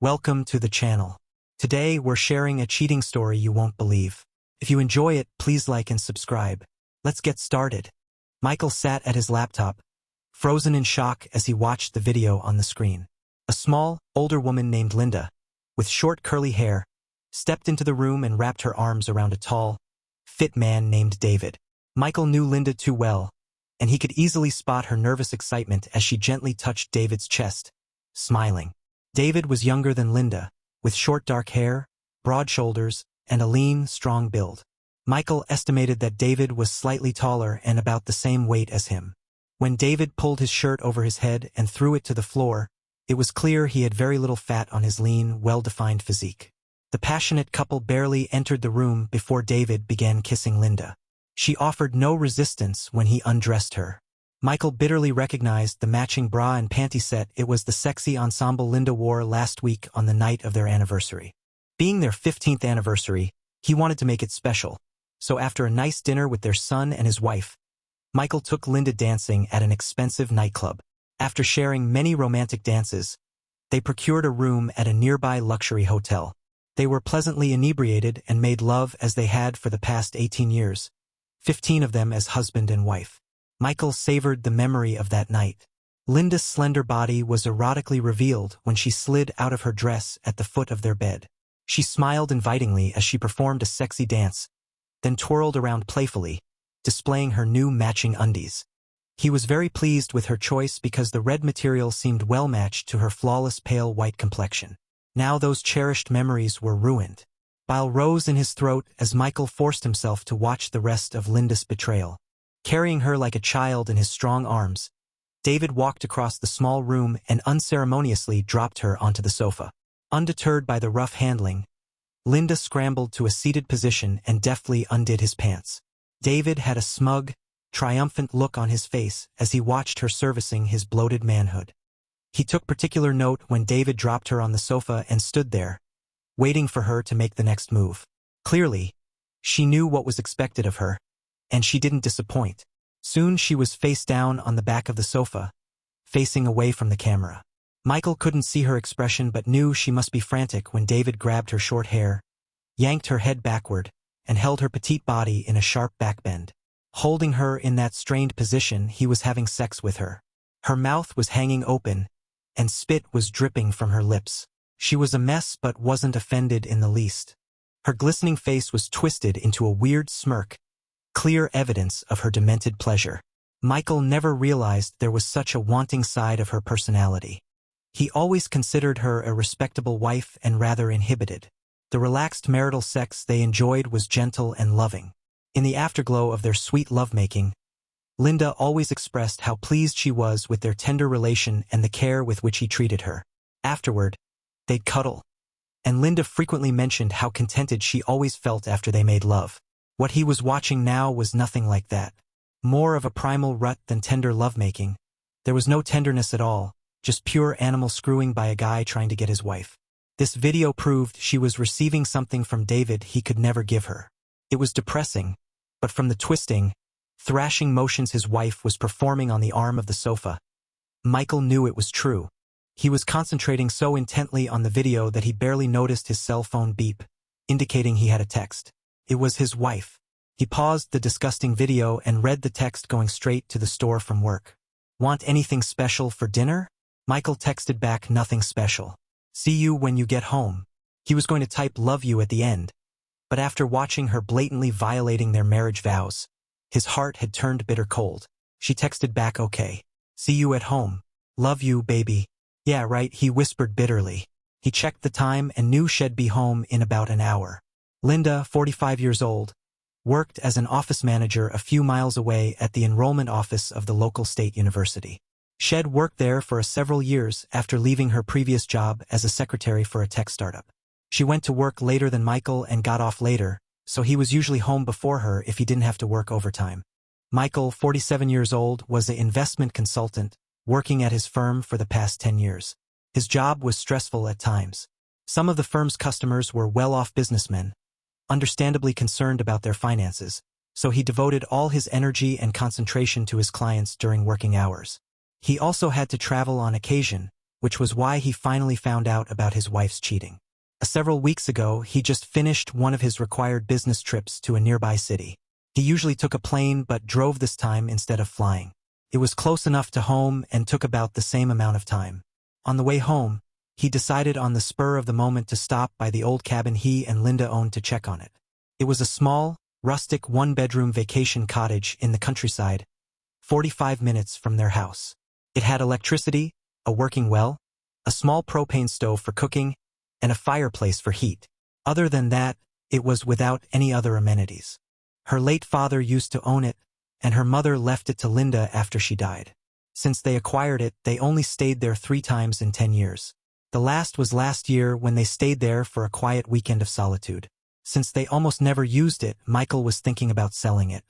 Welcome to the channel. Today we're sharing a cheating story you won't believe. If you enjoy it, please like and subscribe. Let's get started. Michael sat at his laptop, frozen in shock as he watched the video on the screen. A small, older woman named Linda, with short curly hair, stepped into the room and wrapped her arms around a tall, fit man named David. Michael knew Linda too well, and he could easily spot her nervous excitement as she gently touched David's chest, smiling. David was younger than Linda, with short dark hair, broad shoulders, and a lean, strong build. Michael estimated that David was slightly taller and about the same weight as him. When David pulled his shirt over his head and threw it to the floor, it was clear he had very little fat on his lean, well-defined physique. The passionate couple barely entered the room before David began kissing Linda. She offered no resistance when he undressed her. Michael bitterly recognized the matching bra and panty set. It was the sexy ensemble Linda wore last week on the night of their anniversary. Being their 15th anniversary, he wanted to make it special. So after a nice dinner with their son and his wife, Michael took Linda dancing at an expensive nightclub. After sharing many romantic dances, they procured a room at a nearby luxury hotel. They were pleasantly inebriated and made love as they had for the past 18 years. 15 of them as husband and wife. Michael savored the memory of that night. Linda's slender body was erotically revealed when she slid out of her dress at the foot of their bed. She smiled invitingly as she performed a sexy dance, then twirled around playfully, displaying her new matching undies. He was very pleased with her choice because the red material seemed well matched to her flawless pale white complexion. Now those cherished memories were ruined. Bile rose in his throat as Michael forced himself to watch the rest of Linda's betrayal. Carrying her like a child in his strong arms, David walked across the small room and unceremoniously dropped her onto the sofa. Undeterred by the rough handling, Linda scrambled to a seated position and deftly undid his pants. David had a smug, triumphant look on his face as he watched her servicing his bloated manhood. He took particular note when David dropped her on the sofa and stood there, waiting for her to make the next move. Clearly, she knew what was expected of her, and she didn't disappoint. Soon she was face down on the back of the sofa, facing away from the camera. Michael couldn't see her expression but knew she must be frantic when David grabbed her short hair, yanked her head backward, and held her petite body in a sharp backbend. Holding her in that strained position, he was having sex with her. Her mouth was hanging open, and spit was dripping from her lips. She was a mess but wasn't offended in the least. Her glistening face was twisted into a weird smirk, clear evidence of her demented pleasure. Michael never realized there was such a wanting side of her personality. He always considered her a respectable wife and rather inhibited. The relaxed marital sex they enjoyed was gentle and loving. In the afterglow of their sweet lovemaking, Linda always expressed how pleased she was with their tender relation and the care with which he treated her. Afterward, they'd cuddle, and Linda frequently mentioned how contented she always felt after they made love. What he was watching now was nothing like that. More of a primal rut than tender lovemaking. There was no tenderness at all, just pure animal screwing by a guy trying to get his wife. This video proved she was receiving something from David he could never give her. It was depressing, but from the twisting, thrashing motions his wife was performing on the arm of the sofa, Michael knew it was true. He was concentrating so intently on the video that he barely noticed his cell phone beep, indicating he had a text. It was his wife. He paused the disgusting video and read the text going straight to the store from work. "Want anything special for dinner?" Michael texted back, "Nothing special. See you when you get home." He was going to type "love you" at the end, but after watching her blatantly violating their marriage vows, his heart had turned bitter cold. She texted back, "Okay. See you at home. Love you, baby." "Yeah, right," he whispered bitterly. He checked the time and knew she'd be home in about an hour. Linda, 45 years old, worked as an office manager a few miles away at the enrollment office of the local state university. She'd worked there for several years after leaving her previous job as a secretary for a tech startup. She went to work later than Michael and got off later, so he was usually home before her if he didn't have to work overtime. Michael, 47 years old, was an investment consultant, working at his firm for the past 10 years. His job was stressful at times. Some of the firm's customers were well-off businessmen, understandably concerned about their finances, so he devoted all his energy and concentration to his clients during working hours. He also had to travel on occasion, which was why he finally found out about his wife's cheating. Several weeks ago, he just finished one of his required business trips to a nearby city. He usually took a plane but drove this time instead of flying. It was close enough to home and took about the same amount of time. On the way home, he decided on the spur of the moment to stop by the old cabin he and Linda owned to check on it. It was a small, rustic one-bedroom vacation cottage in the countryside, 45 minutes from their house. It had electricity, a working well, a small propane stove for cooking, and a fireplace for heat. Other than that, it was without any other amenities. Her late father used to own it, and her mother left it to Linda after she died. Since they acquired it, they only stayed there 3 times in 10 years. The last was last year when they stayed there for a quiet weekend of solitude. Since they almost never used it, Michael was thinking about selling it.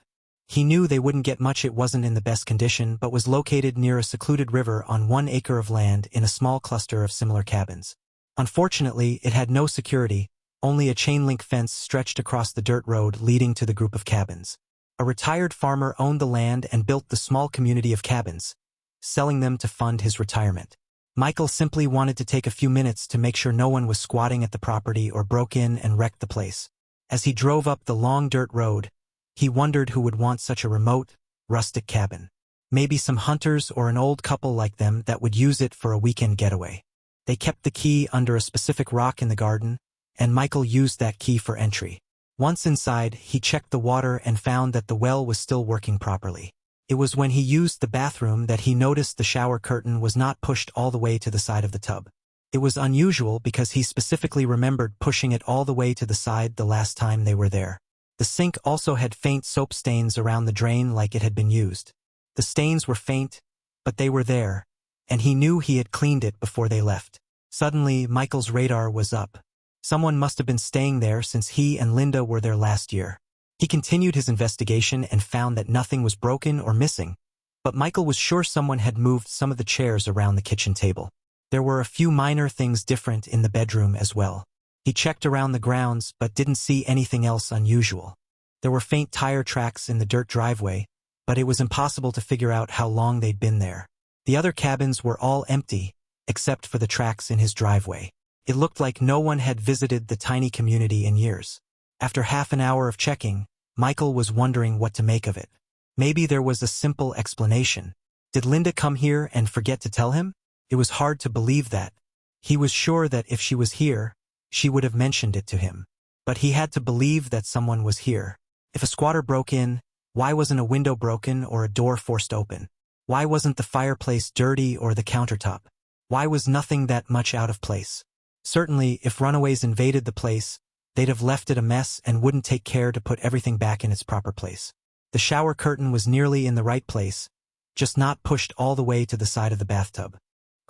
He knew they wouldn't get much. It wasn't in the best condition but was located near a secluded river on 1 acre of land in a small cluster of similar cabins. Unfortunately, it had no security, only a chain-link fence stretched across the dirt road leading to the group of cabins. A retired farmer owned the land and built the small community of cabins, selling them to fund his retirement. Michael simply wanted to take a few minutes to make sure no one was squatting at the property or broke in and wrecked the place. As he drove up the long dirt road, he wondered who would want such a remote, rustic cabin. Maybe some hunters or an old couple like them that would use it for a weekend getaway. They kept the key under a specific rock in the garden, and Michael used that key for entry. Once inside, he checked the water and found that the well was still working properly. It was when he used the bathroom that he noticed the shower curtain was not pushed all the way to the side of the tub. It was unusual because he specifically remembered pushing it all the way to the side the last time they were there. The sink also had faint soap stains around the drain like it had been used. The stains were faint, but they were there, and he knew he had cleaned it before they left. Suddenly, Michael's radar was up. Someone must have been staying there since he and Linda were there last year. He continued his investigation and found that nothing was broken or missing, but Michael was sure someone had moved some of the chairs around the kitchen table. There were a few minor things different in the bedroom as well. He checked around the grounds but didn't see anything else unusual. There were faint tire tracks in the dirt driveway, but it was impossible to figure out how long they'd been there. The other cabins were all empty, except for the tracks in his driveway. It looked like no one had visited the tiny community in years. After half an hour of checking, Michael was wondering what to make of it. Maybe there was a simple explanation. Did Linda come here and forget to tell him? It was hard to believe that. He was sure that if she was here, she would have mentioned it to him. But he had to believe that someone was here. If a squatter broke in, why wasn't a window broken or a door forced open? Why wasn't the fireplace dirty or the countertop? Why was nothing that much out of place? Certainly, if runaways invaded the place, they'd have left it a mess and wouldn't take care to put everything back in its proper place. The shower curtain was nearly in the right place, just not pushed all the way to the side of the bathtub.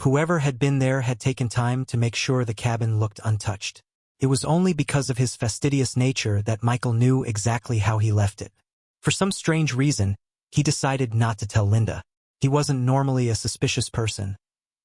Whoever had been there had taken time to make sure the cabin looked untouched. It was only because of his fastidious nature that Michael knew exactly how he left it. For some strange reason, he decided not to tell Linda. He wasn't normally a suspicious person,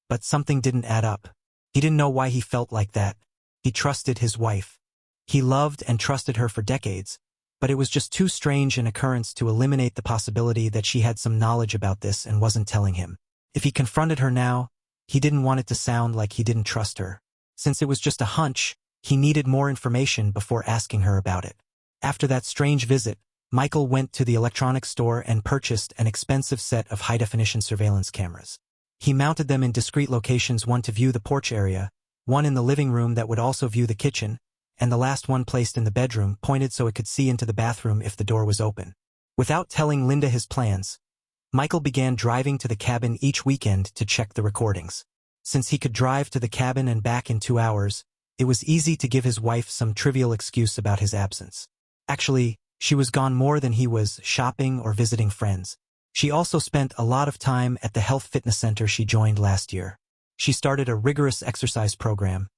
but something didn't add up. He didn't know why he felt like that. He trusted his wife. He loved and trusted her for decades, but it was just too strange an occurrence to eliminate the possibility that she had some knowledge about this and wasn't telling him. If he confronted her now, he didn't want it to sound like he didn't trust her. Since it was just a hunch, he needed more information before asking her about it. After that strange visit, Michael went to the electronics store and purchased an expensive set of high-definition surveillance cameras. He mounted them in discrete locations, one to view the porch area, one in the living room that would also view the kitchen, and the last one placed in the bedroom, pointed so it could see into the bathroom if the door was open. Without telling Linda his plans, Michael began driving to the cabin each weekend to check the recordings. Since he could drive to the cabin and back in 2 hours, it was easy to give his wife some trivial excuse about his absence. Actually, she was gone more than he was, shopping or visiting friends. She also spent a lot of time at the health fitness center she joined last year. She started a rigorous exercise program,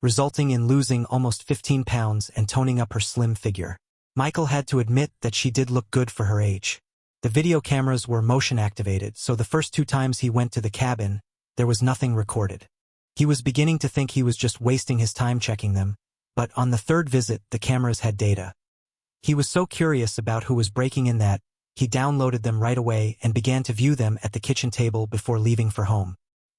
resulting in losing almost 15 pounds and toning up her slim figure. Michael had to admit that she did look good for her age. The video cameras were motion-activated, so the first 2 times he went to the cabin, there was nothing recorded. He was beginning to think he was just wasting his time checking them, but on the 3rd visit, the cameras had data. He was so curious about who was breaking in that he downloaded them right away and began to view them at the kitchen table before leaving for home.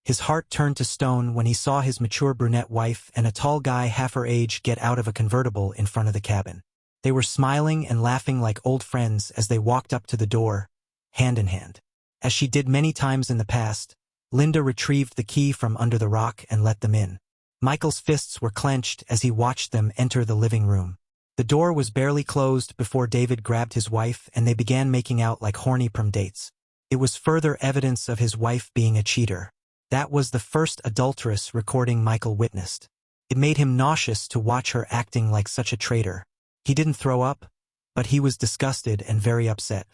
His heart turned to stone when he saw his mature brunette wife and a tall guy half her age get out of a convertible in front of the cabin. They were smiling and laughing like old friends as they walked up to the door, hand in hand. As she did many times in the past, Linda retrieved the key from under the rock and let them in. Michael's fists were clenched as he watched them enter the living room. The door was barely closed before David grabbed his wife and they began making out like horny prom dates. It was further evidence of his wife being a cheater. That was the first adulterous recording Michael witnessed. It made him nauseous to watch her acting like such a traitor. He didn't throw up, but he was disgusted and very upset.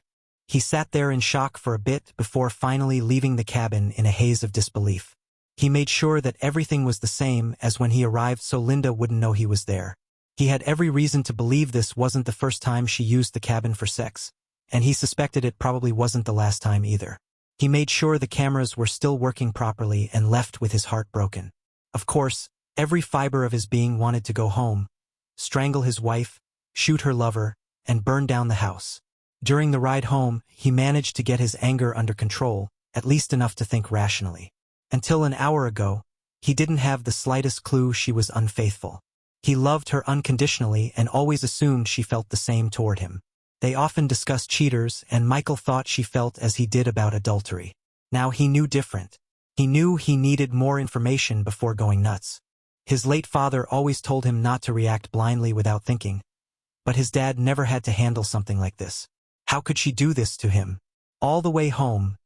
He sat there in shock for a bit before finally leaving the cabin in a haze of disbelief. He made sure that everything was the same as when he arrived so Linda wouldn't know he was there. He had every reason to believe this wasn't the first time she used the cabin for sex, and he suspected it probably wasn't the last time either. He made sure the cameras were still working properly and left with his heart broken. Of course, every fiber of his being wanted to go home, strangle his wife, shoot her lover, and burn down the house. During the ride home, he managed to get his anger under control, at least enough to think rationally. Until an hour ago, he didn't have the slightest clue she was unfaithful. He loved her unconditionally and always assumed she felt the same toward him. They often discussed cheaters, and Michael thought she felt as he did about adultery. Now he knew different. He knew he needed more information before going nuts. His late father always told him not to react blindly without thinking, but his dad never had to handle something like this. How could she do this to him? All the way home,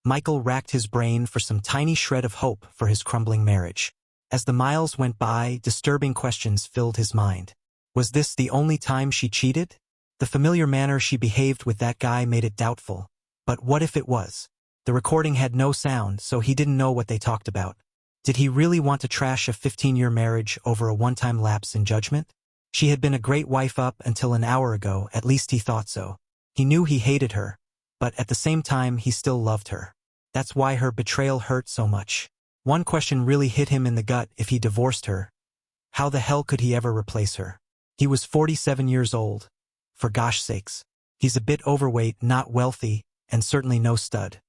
Michael racked his brain for some tiny shred of hope for his crumbling marriage. As the miles went by, disturbing questions filled his mind. Was this the only time she cheated? The familiar manner she behaved with that guy made it doubtful. But what if it was? The recording had no sound, so he didn't know what they talked about. Did he really want to trash a 15-year marriage over a one-time lapse in judgment? She had been a great wife up until an hour ago, at least he thought so. He knew he hated her, but at the same time he still loved her. That's why her betrayal hurt so much. One question really hit him in the gut: if he divorced her, how the hell could he ever replace her? He was 47 years old. For gosh sakes. He's a bit overweight, not wealthy, and certainly no stud.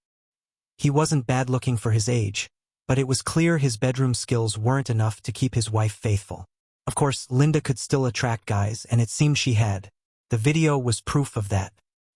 He wasn't bad-looking for his age, but it was clear his bedroom skills weren't enough to keep his wife faithful. Of course, Linda could still attract guys, and it seemed she had. The video was proof of that.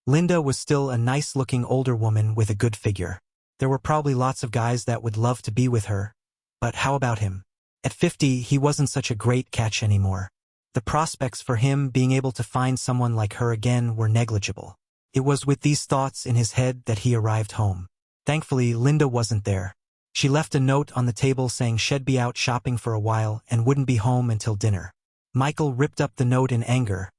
Linda was still a nice-looking older woman with a good figure. There were probably lots of guys that would love to be with her, but how about him? At 50, he wasn't such a great catch anymore. The prospects for him being able to find someone like her again were negligible. It was with these thoughts in his head that he arrived home. Thankfully, Linda wasn't there. She left a note on the table saying she'd be out shopping for a while and wouldn't be home until dinner. Michael ripped up the note in anger,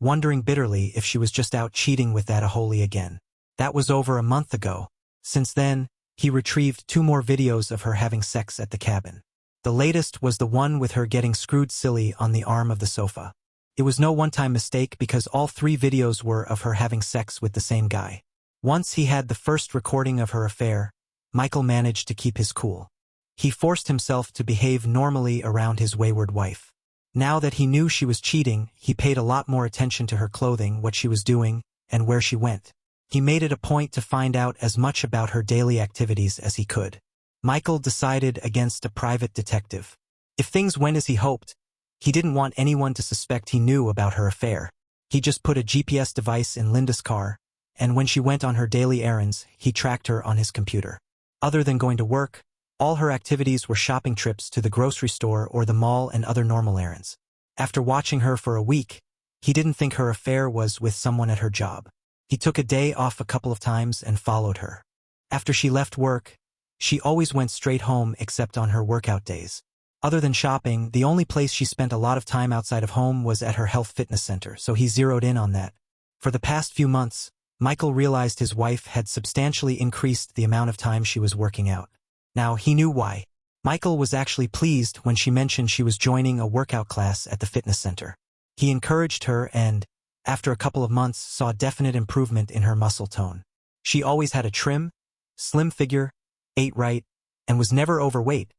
wondering bitterly if she was just out cheating with that Aholy again. That was over a month ago. Since then, he retrieved 2 more videos of her having sex at the cabin. The latest was the one with her getting screwed silly on the arm of the sofa. It was no one-time mistake because all 3 videos were of her having sex with the same guy. Once he had the first recording of her affair, Michael managed to keep his cool. He forced himself to behave normally around his wayward wife. Now that he knew she was cheating, he paid a lot more attention to her clothing, what she was doing, and where she went. He made it a point to find out as much about her daily activities as he could. Michael decided against a private detective. If things went as he hoped, he didn't want anyone to suspect he knew about her affair. He just put a GPS device in Linda's car, and when she went on her daily errands, he tracked her on his computer. Other than going to work, all her activities were shopping trips to the grocery store or the mall and other normal errands. After watching her for a week, he didn't think her affair was with someone at her job. He took a day off a couple of times and followed her. After she left work, she always went straight home except on her workout days. Other than shopping, the only place she spent a lot of time outside of home was at her health fitness center, so he zeroed in on that. For the past few months, Michael realized his wife had substantially increased the amount of time she was working out. Now, he knew why. Michael was actually pleased when she mentioned she was joining a workout class at the fitness center. He encouraged her and, after a couple of months, saw definite improvement in her muscle tone. She always had a trim, slim figure, ate right, and was never overweight,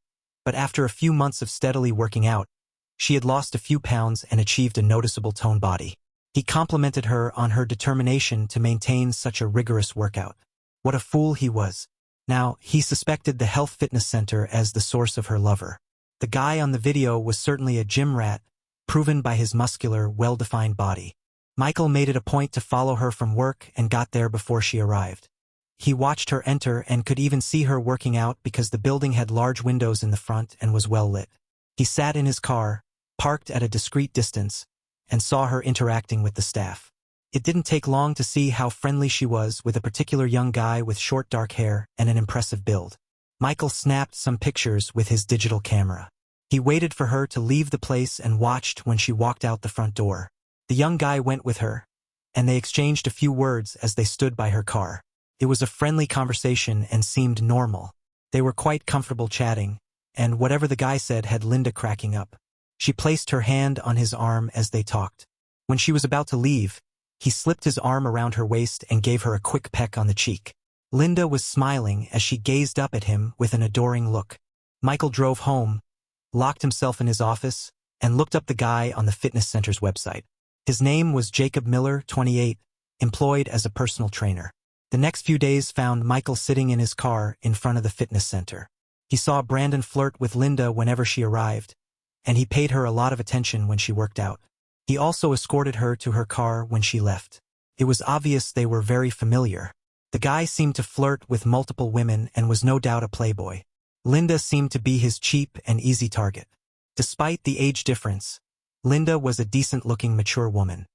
but after a few months of steadily working out, she had lost a few pounds and achieved a noticeable toned body. He complimented her on her determination to maintain such a rigorous workout. What a fool he was. Now, he suspected the health fitness center as the source of her lover. The guy on the video was certainly a gym rat, proven by his muscular, well-defined body. Michael made it a point to follow her from work and got there before she arrived. He watched her enter and could even see her working out because the building had large windows in the front and was well lit. He sat in his car, parked at a discreet distance, and saw her interacting with the staff. It didn't take long to see how friendly she was with a particular young guy with short dark hair and an impressive build. Michael snapped some pictures with his digital camera. He waited for her to leave the place and watched when she walked out the front door. The young guy went with her, and they exchanged a few words as they stood by her car. It was a friendly conversation and seemed normal. They were quite comfortable chatting, and whatever the guy said had Linda cracking up. She placed her hand on his arm as they talked. When she was about to leave, he slipped his arm around her waist and gave her a quick peck on the cheek. Linda was smiling as she gazed up at him with an adoring look. Michael drove home, locked himself in his office, and looked up the guy on the fitness center's website. His name was Jacob Miller, 28, employed as a personal trainer. The next few days found Michael sitting in his car in front of the fitness center. He saw Brandon flirt with Linda whenever she arrived, and he paid her a lot of attention when she worked out. He also escorted her to her car when she left. It was obvious they were very familiar. The guy seemed to flirt with multiple women and was no doubt a playboy. Linda seemed to be his cheap and easy target. Despite the age difference, Linda was a decent-looking mature woman.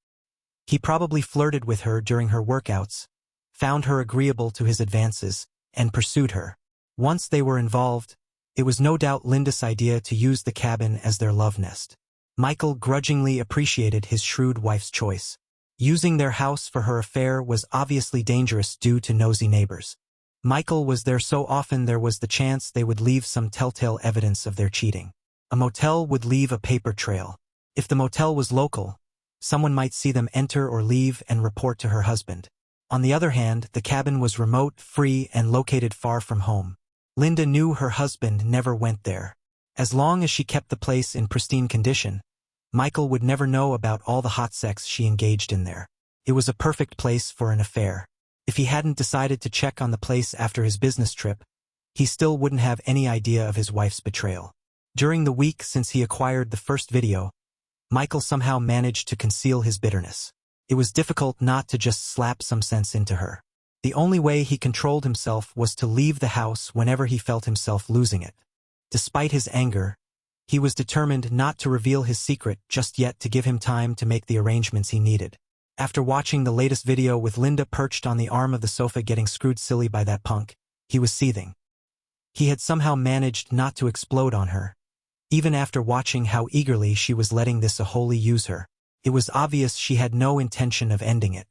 He probably flirted with her during her workouts, found her agreeable to his advances, and pursued her. Once they were involved, it was no doubt Linda's idea to use the cabin as their love nest. Michael grudgingly appreciated his shrewd wife's choice. Using their house for her affair was obviously dangerous due to nosy neighbors. Michael was there so often there was the chance they would leave some telltale evidence of their cheating. A motel would leave a paper trail. If the motel was local, someone might see them enter or leave and report to her husband. On the other hand, the cabin was remote, free, and located far from home. Linda knew her husband never went there. As long as she kept the place in pristine condition, Michael would never know about all the hot sex she engaged in there. It was a perfect place for an affair. If he hadn't decided to check on the place after his business trip, he still wouldn't have any idea of his wife's betrayal. During the week since he acquired the first video, Michael somehow managed to conceal his bitterness. It was difficult not to just slap some sense into her. The only way he controlled himself was to leave the house whenever he felt himself losing it. Despite his anger, he was determined not to reveal his secret just yet to give him time to make the arrangements he needed. After watching the latest video with Linda perched on the arm of the sofa getting screwed silly by that punk, he was seething. He had somehow managed not to explode on her. Even after watching how eagerly she was letting this wholly use her, it was obvious she had no intention of ending it.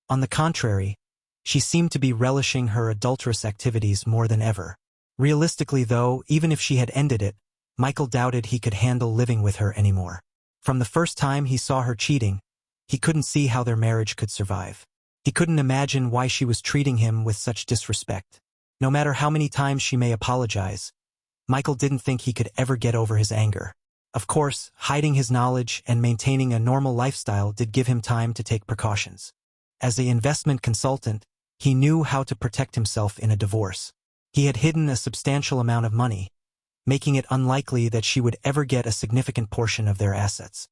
On the contrary, she seemed to be relishing her adulterous activities more than ever. Realistically though, even if she had ended it, Michael doubted he could handle living with her anymore. From the first time he saw her cheating, he couldn't see how their marriage could survive. He couldn't imagine why she was treating him with such disrespect. No matter how many times she may apologize, Michael didn't think he could ever get over his anger. Of course, hiding his knowledge and maintaining a normal lifestyle did give him time to take precautions. As an investment consultant, he knew how to protect himself in a divorce. He had hidden a substantial amount of money, making it unlikely that she would ever get a significant portion of their assets.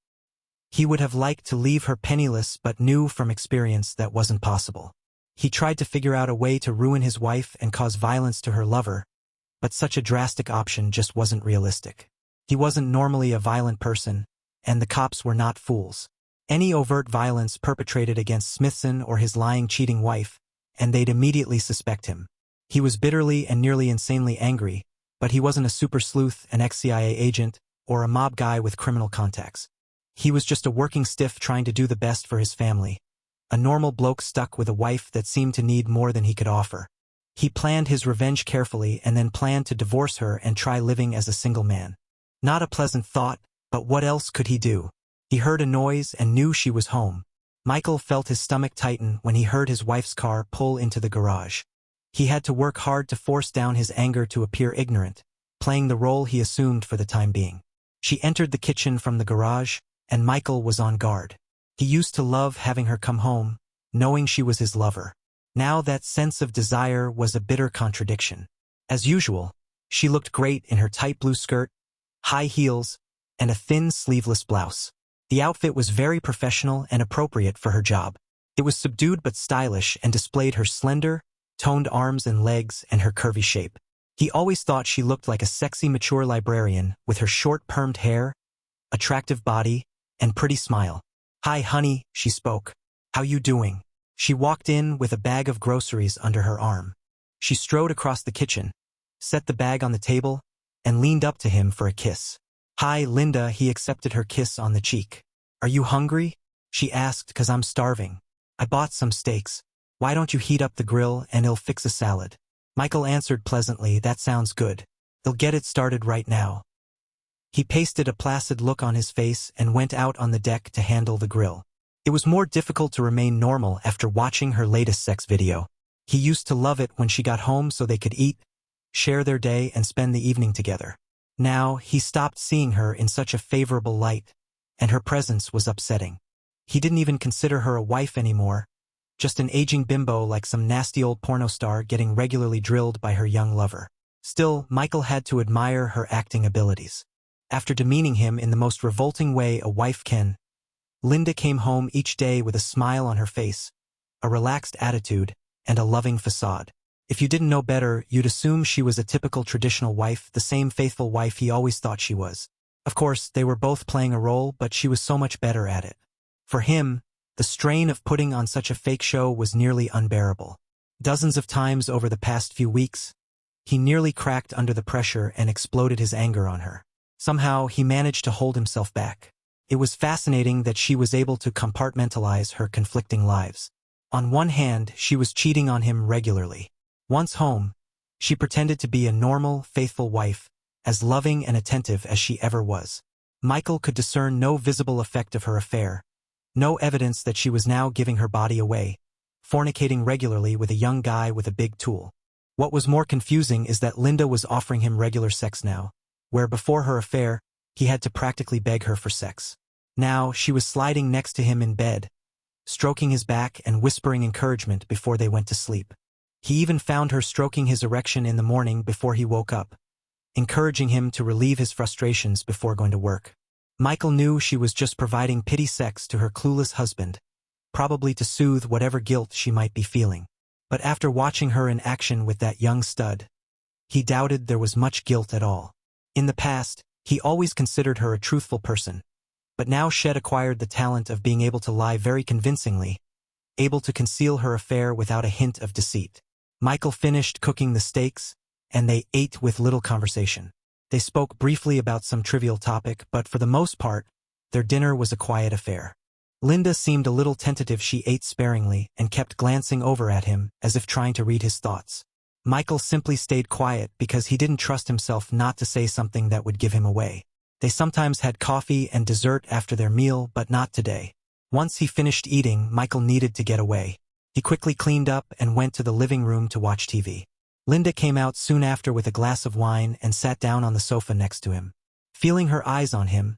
He would have liked to leave her penniless but knew from experience that wasn't possible. He tried to figure out a way to ruin his wife and cause violence to her lover, but such a drastic option just wasn't realistic. He wasn't normally a violent person, and the cops were not fools. Any overt violence perpetrated against Smithson or his lying, cheating wife, and they'd immediately suspect him. He was bitterly and nearly insanely angry, but he wasn't a super sleuth, an ex-CIA agent, or a mob guy with criminal contacts. He was just a working stiff trying to do the best for his family, a normal bloke stuck with a wife that seemed to need more than he could offer. He planned his revenge carefully and then planned to divorce her and try living as a single man. Not a pleasant thought, but what else could he do? He heard a noise and knew she was home. Michael felt his stomach tighten when he heard his wife's car pull into the garage. He had to work hard to force down his anger to appear ignorant, playing the role he assumed for the time being. She entered the kitchen from the garage, and Michael was on guard. He used to love having her come home, knowing she was his lover. Now that sense of desire was a bitter contradiction. As usual, she looked great in her tight blue skirt, high heels, and a thin sleeveless blouse. The outfit was very professional and appropriate for her job. It was subdued but stylish and displayed her slender, toned arms and legs and her curvy shape. He always thought she looked like a sexy mature librarian with her short permed hair, attractive body, and pretty smile. "Hi, honey," she spoke. "How you doing?" She walked in with a bag of groceries under her arm. She strode across the kitchen, set the bag on the table, and leaned up to him for a kiss. "Hi, Linda," he accepted her kiss on the cheek. "Are you hungry?" she asked. "'Cause I'm starving. I bought some steaks. Why don't you heat up the grill and I'll fix a salad?" Michael answered pleasantly, "That sounds good. I'll get it started right now." He pasted a placid look on his face and went out on the deck to handle the grill. It was more difficult to remain normal after watching her latest sex video. He used to love it when she got home so they could eat, share their day, and spend the evening together. Now, he stopped seeing her in such a favorable light, and her presence was upsetting. He didn't even consider her a wife anymore, just an aging bimbo like some nasty old porno star getting regularly drilled by her young lover. Still, Michael had to admire her acting abilities. After demeaning him in the most revolting way a wife can, Linda came home each day with a smile on her face, a relaxed attitude, and a loving facade. If you didn't know better, you'd assume she was a typical traditional wife, the same faithful wife he always thought she was. Of course, they were both playing a role, but she was so much better at it. For him, the strain of putting on such a fake show was nearly unbearable. Dozens of times over the past few weeks, he nearly cracked under the pressure and exploded his anger on her. Somehow, he managed to hold himself back. It was fascinating that she was able to compartmentalize her conflicting lives. On one hand, she was cheating on him regularly. Once home, she pretended to be a normal, faithful wife, as loving and attentive as she ever was. Michael could discern no visible effect of her affair, no evidence that she was now giving her body away, fornicating regularly with a young guy with a big tool. What was more confusing is that Linda was offering him regular sex now, where before her affair, he had to practically beg her for sex. Now, she was sliding next to him in bed, stroking his back and whispering encouragement before they went to sleep. He even found her stroking his erection in the morning before he woke up, encouraging him to relieve his frustrations before going to work. Michael knew she was just providing pity sex to her clueless husband, probably to soothe whatever guilt she might be feeling. But after watching her in action with that young stud, he doubted there was much guilt at all. In the past, he always considered her a truthful person, but now Shed acquired the talent of being able to lie very convincingly, able to conceal her affair without a hint of deceit. Michael finished cooking the steaks, and they ate with little conversation. They spoke briefly about some trivial topic, but for the most part, their dinner was a quiet affair. Linda seemed a little tentative. She ate sparingly and kept glancing over at him as if trying to read his thoughts. Michael simply stayed quiet because he didn't trust himself not to say something that would give him away. They sometimes had coffee and dessert after their meal, but not today. Once he finished eating, Michael needed to get away. He quickly cleaned up and went to the living room to watch TV. Linda came out soon after with a glass of wine and sat down on the sofa next to him. Feeling her eyes on him,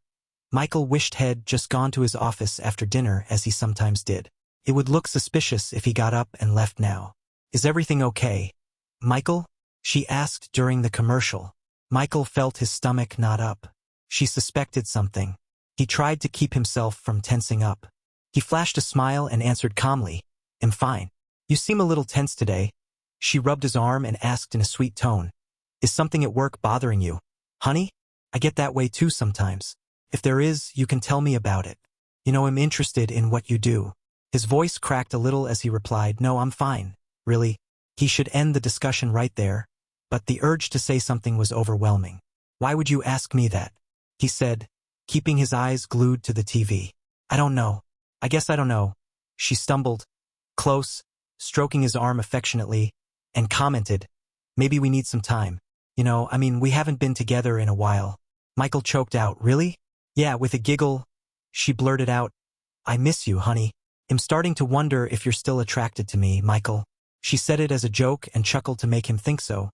Michael wished he'd just gone to his office after dinner as he sometimes did. It would look suspicious if he got up and left now. "Is everything okay, Michael?" she asked during the commercial. Michael felt his stomach knot up. She suspected something. He tried to keep himself from tensing up. He flashed a smile and answered calmly, "I'm fine." "You seem a little tense today." She rubbed his arm and asked in a sweet tone, "Is something at work bothering you, honey? I get that way too sometimes. If there is, you can tell me about it. I'm interested in what you do." His voice cracked a little as he replied, "No, I'm fine, really." He should end the discussion right there, but the urge to say something was overwhelming. "Why would you ask me that?" he said, keeping his eyes glued to the TV. "I don't know. I guess I don't know." She stumbled, close, stroking his arm affectionately, and commented, "Maybe we need some time. We haven't been together in a while." Michael choked out, "Really?" "Yeah," with a giggle, she blurted out, "I miss you, honey. I'm starting to wonder if you're still attracted to me, Michael." She said it as a joke and chuckled to make him think so,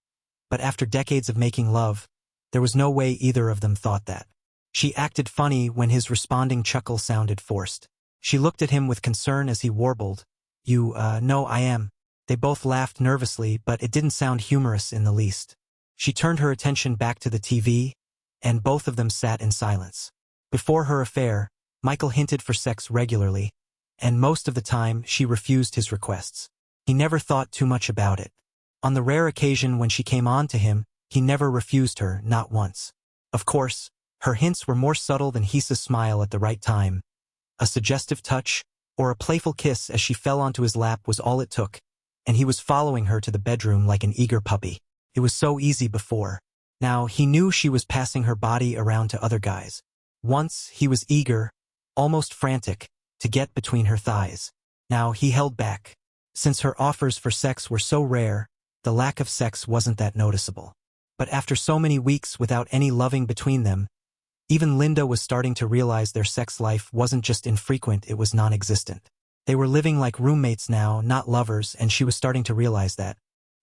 but after decades of making love, there was no way either of them thought that. She acted funny when his responding chuckle sounded forced. She looked at him with concern as he warbled, No, I am." They both laughed nervously, but it didn't sound humorous in the least. She turned her attention back to the TV, and both of them sat in silence. Before her affair, Michael hinted for sex regularly, and most of the time she refused his requests. He never thought too much about it. On the rare occasion when she came on to him, he never refused her, not once. Of course, her hints were more subtle than Hisa's smile at the right time. A suggestive touch, or a playful kiss as she fell onto his lap was all it took, and he was following her to the bedroom like an eager puppy. It was so easy before. Now he knew she was passing her body around to other guys. Once he was eager, almost frantic, to get between her thighs. Now he held back. Since her offers for sex were so rare, the lack of sex wasn't that noticeable. But after so many weeks without any loving between them, even Linda was starting to realize their sex life wasn't just infrequent, it was non-existent. They were living like roommates now, not lovers, and she was starting to realize that.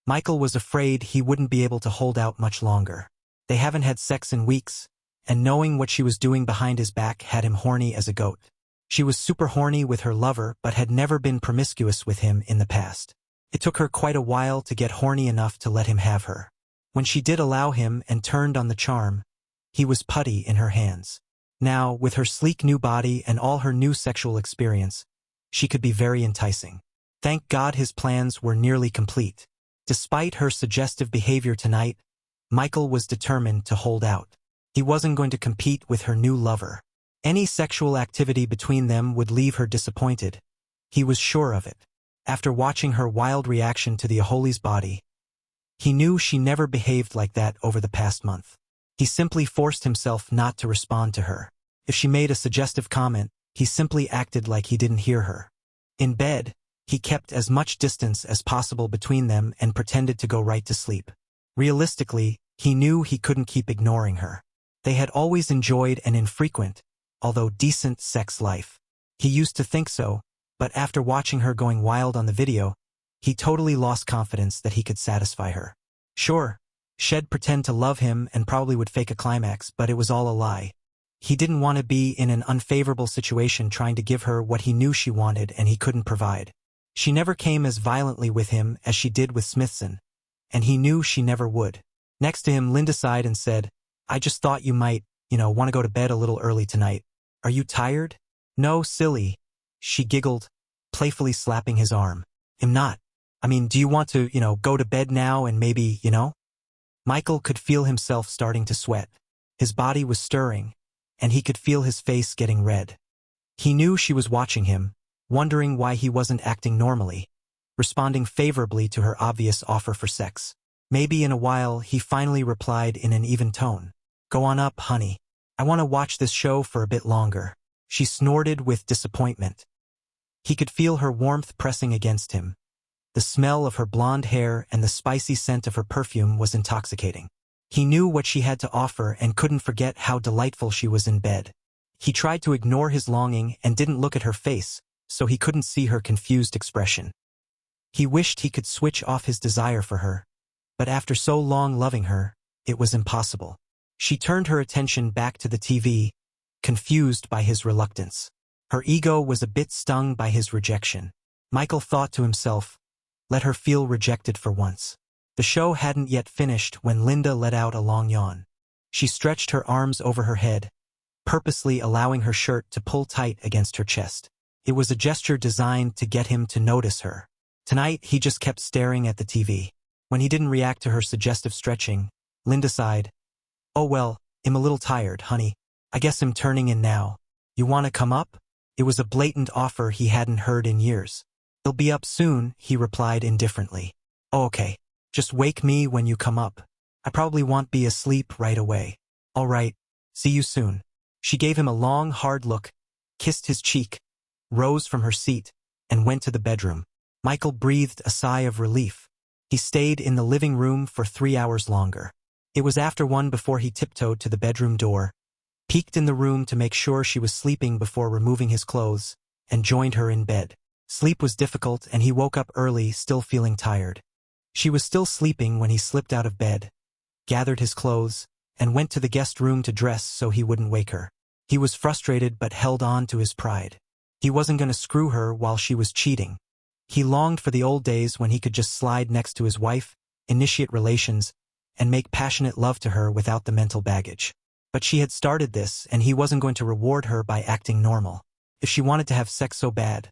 Michael was afraid he wouldn't be able to hold out much longer. They haven't had sex in weeks, and knowing what she was doing behind his back had him horny as a goat. She was super horny with her lover but had never been promiscuous with him in the past. It took her quite a while to get horny enough to let him have her. When she did allow him and turned on the charm, he was putty in her hands. Now, with her sleek new body and all her new sexual experience, she could be very enticing. Thank God his plans were nearly complete. Despite her suggestive behavior tonight, Michael was determined to hold out. He wasn't going to compete with her new lover. Any sexual activity between them would leave her disappointed. He was sure of it. After watching her wild reaction to the Aholi's body, he knew she never behaved like that over the past month. He simply forced himself not to respond to her. If she made a suggestive comment, he simply acted like he didn't hear her. In bed, he kept as much distance as possible between them and pretended to go right to sleep. Realistically, he knew he couldn't keep ignoring her. They had always enjoyed an infrequent, although decent sex life. He used to think so, but after watching her going wild on the video, he totally lost confidence that he could satisfy her. Sure, she'd pretend to love him and probably would fake a climax, but it was all a lie. He didn't want to be in an unfavorable situation trying to give her what he knew she wanted and he couldn't provide. She never came as violently with him as she did with Smithson, and he knew she never would. Next to him, Linda sighed and said, "I just thought you might, want to go to bed a little early tonight. Are you tired?" "No, silly," she giggled, playfully slapping his arm. "I'm not. Do you want to, go to bed now and maybe, Michael could feel himself starting to sweat. His body was stirring, and he could feel his face getting red. He knew she was watching him, wondering why he wasn't acting normally, responding favorably to her obvious offer for sex. Maybe in a while, he finally replied in an even tone. "Go on up, honey. I want to watch this show for a bit longer." She snorted with disappointment. He could feel her warmth pressing against him. The smell of her blonde hair and the spicy scent of her perfume was intoxicating. He knew what she had to offer and couldn't forget how delightful she was in bed. He tried to ignore his longing and didn't look at her face, so he couldn't see her confused expression. He wished he could switch off his desire for her, but after so long loving her, it was impossible. She turned her attention back to the TV, confused by his reluctance. Her ego was a bit stung by his rejection. Michael thought to himself, let her feel rejected for once. The show hadn't yet finished when Linda let out a long yawn. She stretched her arms over her head, purposely allowing her shirt to pull tight against her chest. It was a gesture designed to get him to notice her. Tonight, he just kept staring at the TV. When he didn't react to her suggestive stretching, Linda sighed. "Oh well, I'm a little tired, honey. I guess I'm turning in now. You want to come up?" It was a blatant offer he hadn't heard in years. "They'll be up soon," he replied indifferently. "Oh, okay. Just wake me when you come up. I probably won't be asleep right away." "All right. See you soon." She gave him a long, hard look, kissed his cheek, rose from her seat, and went to the bedroom. Michael breathed a sigh of relief. He stayed in the living room for 3 hours longer. It was after 1 before he tiptoed to the bedroom door, peeked in the room to make sure she was sleeping before removing his clothes, and joined her in bed. Sleep was difficult and he woke up early, still feeling tired. She was still sleeping when he slipped out of bed, gathered his clothes, and went to the guest room to dress so he wouldn't wake her. He was frustrated but held on to his pride. He wasn't going to screw her while she was cheating. He longed for the old days when he could just slide next to his wife, initiate relations, and make passionate love to her without the mental baggage. But she had started this, and he wasn't going to reward her by acting normal. If she wanted to have sex so bad,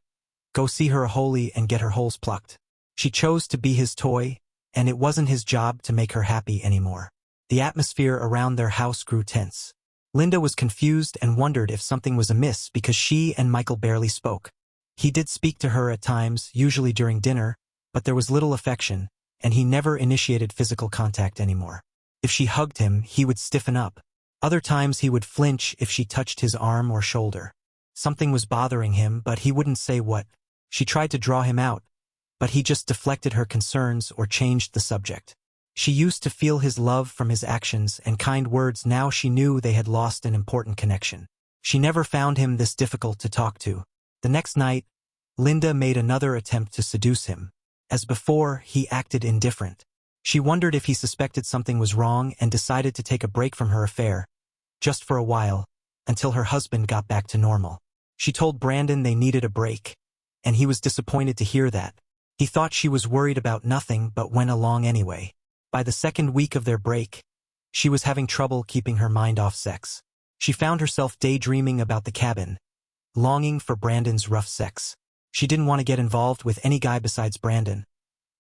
go see her a holy and get her holes plucked. She chose to be his toy, and it wasn't his job to make her happy anymore. The atmosphere around their house grew tense. Linda was confused and wondered if something was amiss because she and Michael barely spoke. He did speak to her at times, usually during dinner, but there was little affection, and he never initiated physical contact anymore. If she hugged him, he would stiffen up. Other times he would flinch if she touched his arm or shoulder. Something was bothering him, but he wouldn't say what. She tried to draw him out, but he just deflected her concerns or changed the subject. She used to feel his love from his actions and kind words. Now she knew they had lost an important connection. She never found him this difficult to talk to. The next night, Linda made another attempt to seduce him. As before, he acted indifferent. She wondered if he suspected something was wrong and decided to take a break from her affair, just for a while, until her husband got back to normal. She told Brandon they needed a break, and he was disappointed to hear that. He thought she was worried about nothing but went along anyway. By the second week of their break, she was having trouble keeping her mind off sex. She found herself daydreaming about the cabin, longing for Brandon's rough sex. She didn't want to get involved with any guy besides Brandon,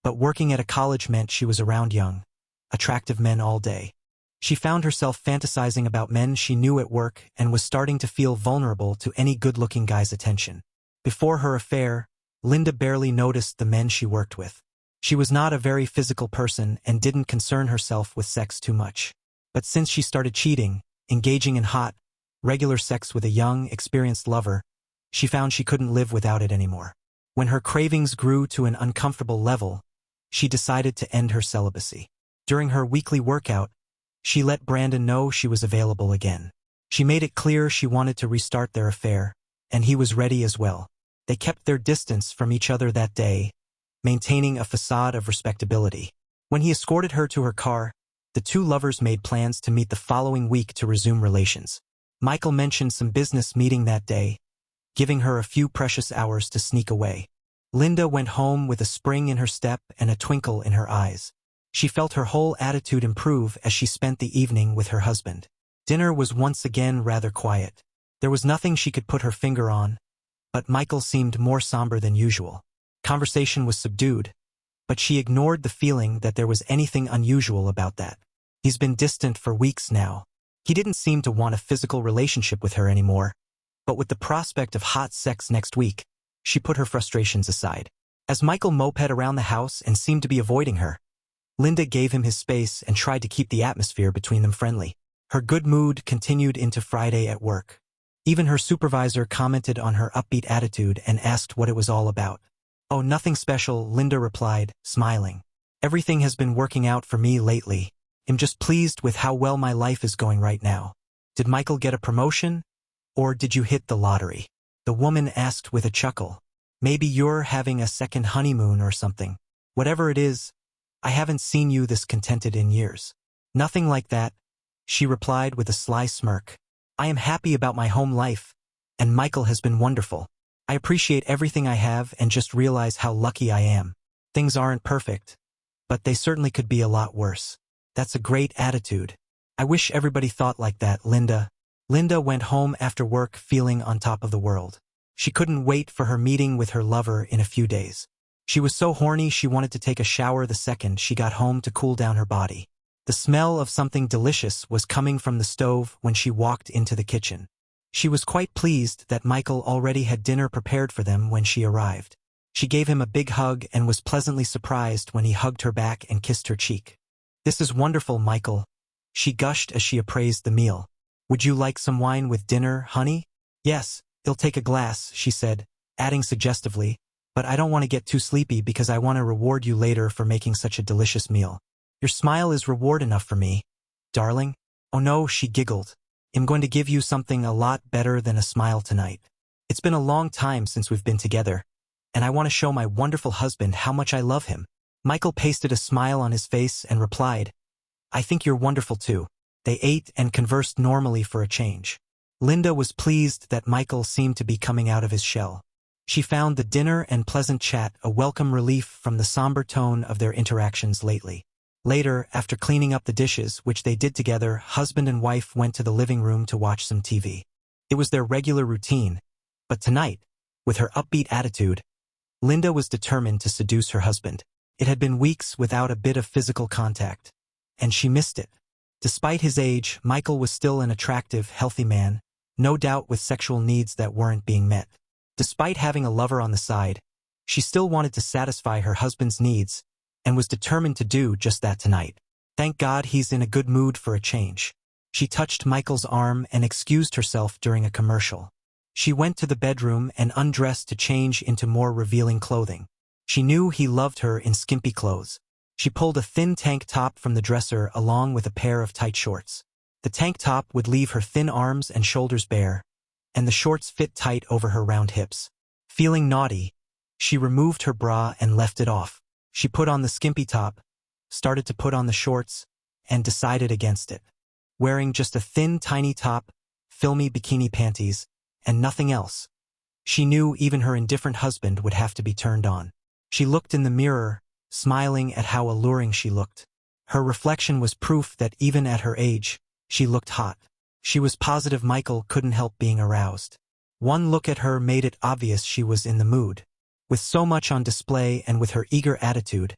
but working at a college meant she was around young, attractive men all day. She found herself fantasizing about men she knew at work and was starting to feel vulnerable to any good-looking guy's attention. Before her affair, Linda barely noticed the men she worked with. She was not a very physical person and didn't concern herself with sex too much. But since she started cheating, engaging in hot, regular sex with a young, experienced lover, she found she couldn't live without it anymore. When her cravings grew to an uncomfortable level, she decided to end her celibacy. During her weekly workout, she let Brandon know she was available again. She made it clear she wanted to restart their affair, and he was ready as well. They kept their distance from each other that day, maintaining a facade of respectability. When he escorted her to her car, the two lovers made plans to meet the following week to resume relations. Michael mentioned some business meeting that day, giving her a few precious hours to sneak away. Linda went home with a spring in her step and a twinkle in her eyes. She felt her whole attitude improve as she spent the evening with her husband. Dinner was once again rather quiet. There was nothing she could put her finger on, but Michael seemed more somber than usual. Conversation was subdued, but she ignored the feeling that there was anything unusual about that. He's been distant for weeks now. He didn't seem to want a physical relationship with her anymore, but with the prospect of hot sex next week, she put her frustrations aside. As Michael moped around the house and seemed to be avoiding her, Linda gave him his space and tried to keep the atmosphere between them friendly. Her good mood continued into Friday at work. Even her supervisor commented on her upbeat attitude and asked what it was all about. "Oh, nothing special," Linda replied, smiling. "Everything has been working out for me lately. I'm just pleased with how well my life is going right now." "Did Michael get a promotion? Or did you hit the lottery?" the woman asked with a chuckle. "Maybe you're having a second honeymoon or something. Whatever it is, I haven't seen you this contented in years." "Nothing like that," she replied with a sly smirk. "I am happy about my home life, and Michael has been wonderful. I appreciate everything I have and just realize how lucky I am. Things aren't perfect, but they certainly could be a lot worse." "That's a great attitude. I wish everybody thought like that, Linda." Linda went home after work feeling on top of the world. She couldn't wait for her meeting with her lover in a few days. She was so horny she wanted to take a shower the second she got home to cool down her body. The smell of something delicious was coming from the stove when she walked into the kitchen. She was quite pleased that Michael already had dinner prepared for them when she arrived. She gave him a big hug and was pleasantly surprised when he hugged her back and kissed her cheek. "This is wonderful, Michael," she gushed as she appraised the meal. "Would you like some wine with dinner, honey?" "Yes, I'll take a glass," she said, adding suggestively, "but I don't want to get too sleepy because I want to reward you later for making such a delicious meal." "Your smile is reward enough for me, darling." "Oh no," she giggled. "I'm going to give you something a lot better than a smile tonight. It's been a long time since we've been together, and I want to show my wonderful husband how much I love him." Michael pasted a smile on his face and replied, "I think you're wonderful too." They ate and conversed normally for a change. Linda was pleased that Michael seemed to be coming out of his shell. She found the dinner and pleasant chat a welcome relief from the somber tone of their interactions lately. Later, after cleaning up the dishes, which they did together, husband and wife went to the living room to watch some TV. It was their regular routine, but tonight, with her upbeat attitude, Linda was determined to seduce her husband. It had been weeks without a bit of physical contact, and she missed it. Despite his age, Michael was still an attractive, healthy man, no doubt with sexual needs that weren't being met. Despite having a lover on the side, she still wanted to satisfy her husband's needs and was determined to do just that tonight. Thank God he's in a good mood for a change. She touched Michael's arm and excused herself during a commercial. She went to the bedroom and undressed to change into more revealing clothing. She knew he loved her in skimpy clothes. She pulled a thin tank top from the dresser along with a pair of tight shorts. The tank top would leave her thin arms and shoulders bare, and the shorts fit tight over her round hips. Feeling naughty, she removed her bra and left it off. She put on the skimpy top, started to put on the shorts, and decided against it. Wearing just a thin, tiny top, filmy bikini panties, and nothing else. She knew even her indifferent husband would have to be turned on. She looked in the mirror, smiling at how alluring she looked. Her reflection was proof that even at her age, she looked hot. She was positive Michael couldn't help being aroused. One look at her made it obvious she was in the mood. With so much on display and with her eager attitude,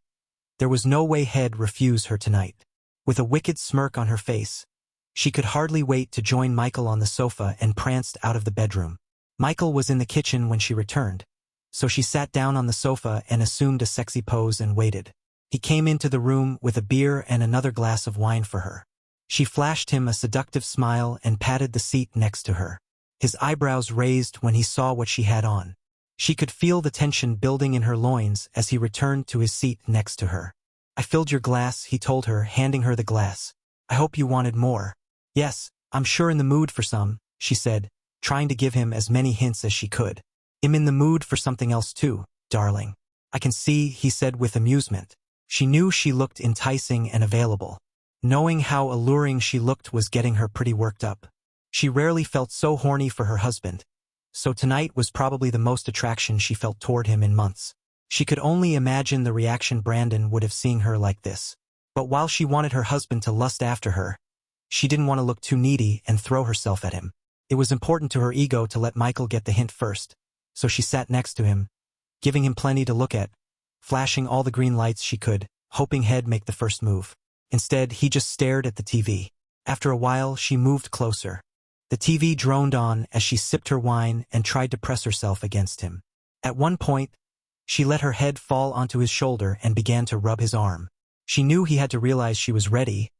there was no way he'd refuse her tonight. With a wicked smirk on her face, she could hardly wait to join Michael on the sofa and pranced out of the bedroom. Michael was in the kitchen when she returned, so she sat down on the sofa and assumed a sexy pose and waited. He came into the room with a beer and another glass of wine for her. She flashed him a seductive smile and patted the seat next to her. His eyebrows raised when he saw what she had on. She could feel the tension building in her loins as he returned to his seat next to her. "I filled your glass," he told her, handing her the glass. "I hope you wanted more." "Yes, I'm sure in the mood for some," she said, trying to give him as many hints as she could. "I'm in the mood for something else too, darling." "I can see," he said with amusement. She knew she looked enticing and available. Knowing how alluring she looked was getting her pretty worked up. She rarely felt so horny for her husband, so tonight was probably the most attraction she felt toward him in months. She could only imagine the reaction Brandon would have seeing her like this. But while she wanted her husband to lust after her, she didn't want to look too needy and throw herself at him. It was important to her ego to let Michael get the hint first, so she sat next to him, giving him plenty to look at, flashing all the green lights she could, hoping he'd make the first move. Instead, he just stared at the TV. After a while, she moved closer. The TV droned on as she sipped her wine and tried to press herself against him. At one point, she let her head fall onto his shoulder and began to rub his arm. She knew he had to realize she was ready,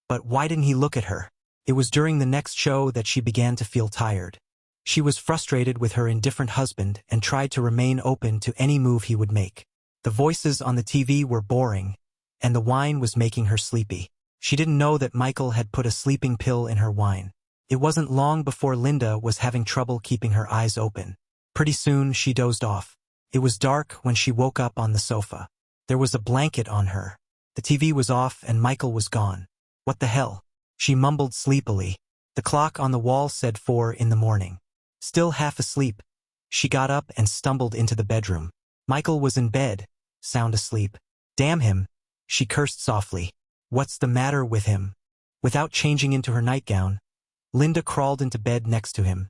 but why didn't he look at her? It was during the next show that she began to feel tired. She was frustrated with her indifferent husband and tried to remain open to any move he would make. The voices on the TV were boring, and the wine was making her sleepy. She didn't know that Michael had put a sleeping pill in her wine. It wasn't long before Linda was having trouble keeping her eyes open. Pretty soon, she dozed off. It was dark when she woke up on the sofa. There was a blanket on her. The TV was off and Michael was gone. "What the hell?" she mumbled sleepily. The clock on the wall said 4 in the morning. Still half asleep, she got up and stumbled into the bedroom. Michael was in bed, sound asleep. "Damn him," she cursed softly. "What's the matter with him?" Without changing into her nightgown, Linda crawled into bed next to him,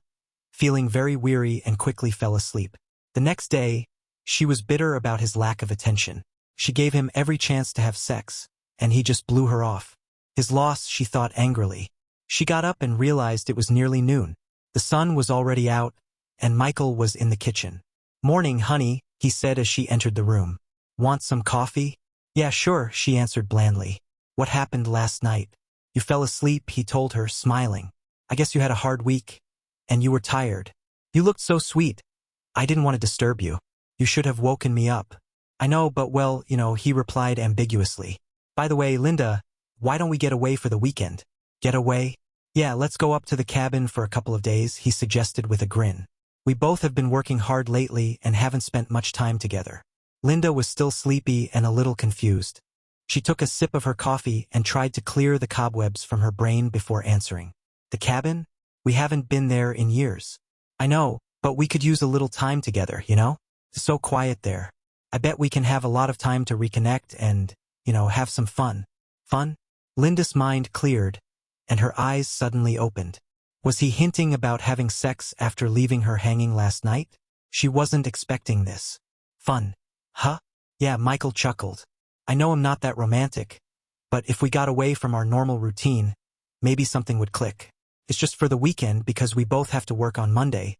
feeling very weary and quickly fell asleep. The next day, she was bitter about his lack of attention. She gave him every chance to have sex, and he just blew her off. His loss, she thought angrily. She got up and realized it was nearly noon. The sun was already out, and Michael was in the kitchen. "Morning, honey," he said as she entered the room. "Want some coffee?" "Yeah, sure," she answered blandly. "What happened last night?" "You fell asleep," he told her, smiling. "I guess you had a hard week, and you were tired. You looked so sweet. I didn't want to disturb you. You should have woken me up." "I know, but well, he replied ambiguously. "By the way, Linda, why don't we get away for the weekend?" "Get away?" "Yeah, let's go up to the cabin for a couple of days," he suggested with a grin. "We both have been working hard lately and haven't spent much time together." Linda was still sleepy and a little confused. She took a sip of her coffee and tried to clear the cobwebs from her brain before answering. "The cabin? We haven't been there in years." "I know, but we could use a little time together, It's so quiet there. I bet we can have a lot of time to reconnect and, have some fun." Fun? Linda's mind cleared, and her eyes suddenly opened. Was he hinting about having sex after leaving her hanging last night? She wasn't expecting this. Fun. Huh? Yeah, Michael chuckled. I know I'm not that romantic, but if we got away from our normal routine, maybe something would click. It's just for the weekend because we both have to work on Monday,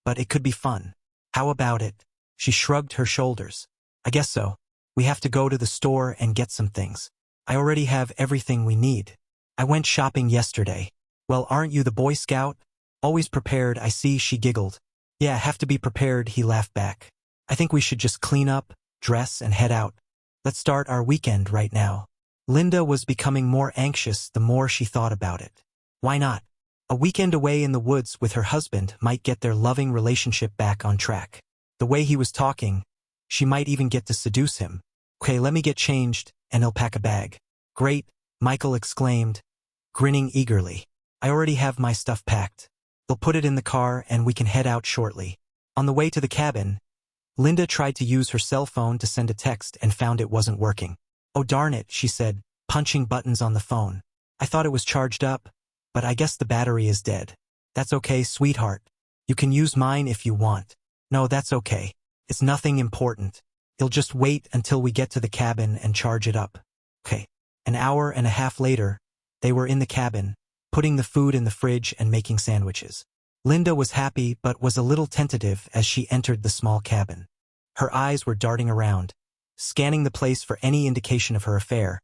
but it could be fun. How about it? She shrugged her shoulders. I guess so. We have to go to the store and get some things. I already have everything we need. I went shopping yesterday. Well, aren't you the Boy Scout? Always prepared, I see, she giggled. Yeah, have to be prepared, he laughed back. I think we should just clean up, dress, and head out. Let's start our weekend right now. Linda was becoming more anxious the more she thought about it. Why not? A weekend away in the woods with her husband might get their loving relationship back on track. The way he was talking, she might even get to seduce him. Okay, let me get changed, and he'll pack a bag. Great, Michael exclaimed, grinning eagerly. I already have my stuff packed. They'll put it in the car and we can head out shortly. On the way to the cabin, Linda tried to use her cell phone to send a text and found it wasn't working. Oh darn it, she said, punching buttons on the phone. I thought it was charged up, but I guess the battery is dead. That's okay, sweetheart. You can use mine if you want. No, that's okay. It's nothing important. You'll just wait until we get to the cabin and charge it up. Okay. An hour and a half later, they were in the cabin, putting the food in the fridge and making sandwiches. Linda was happy but was a little tentative as she entered the small cabin. Her eyes were darting around, scanning the place for any indication of her affair.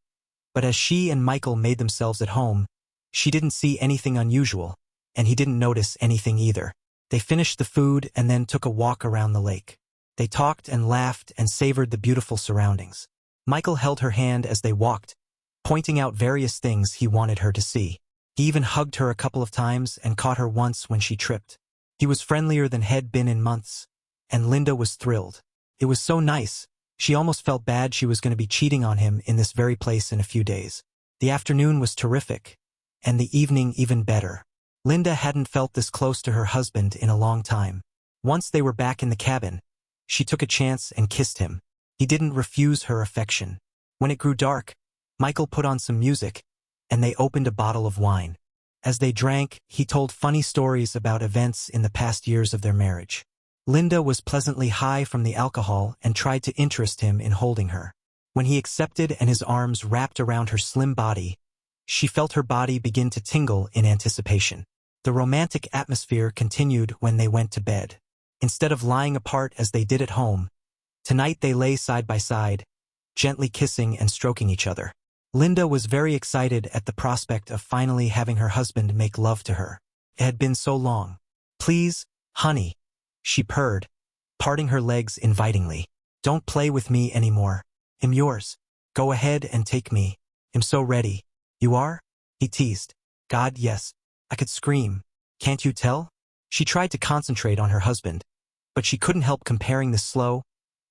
But as she and Michael made themselves at home, she didn't see anything unusual, and he didn't notice anything either. They finished the food and then took a walk around the lake. They talked and laughed and savored the beautiful surroundings. Michael held her hand as they walked, pointing out various things he wanted her to see. He even hugged her a couple of times and caught her once when she tripped. He was friendlier than had been in months, and Linda was thrilled. It was so nice, she almost felt bad she was going to be cheating on him in this very place in a few days. The afternoon was terrific, and the evening even better. Linda hadn't felt this close to her husband in a long time. Once they were back in the cabin, she took a chance and kissed him. He didn't refuse her affection. When it grew dark, Michael put on some music, and they opened a bottle of wine. As they drank, he told funny stories about events in the past years of their marriage. Linda was pleasantly high from the alcohol and tried to interest him in holding her. When he accepted and his arms wrapped around her slim body, she felt her body begin to tingle in anticipation. The romantic atmosphere continued when they went to bed. Instead of lying apart as they did at home, tonight they lay side by side, gently kissing and stroking each other. Linda was very excited at the prospect of finally having her husband make love to her. It had been so long. Please, honey, she purred, parting her legs invitingly. Don't play with me anymore. I'm yours. Go ahead and take me. I'm so ready. You are? He teased. God, yes. I could scream. Can't you tell? She tried to concentrate on her husband, but she couldn't help comparing the slow,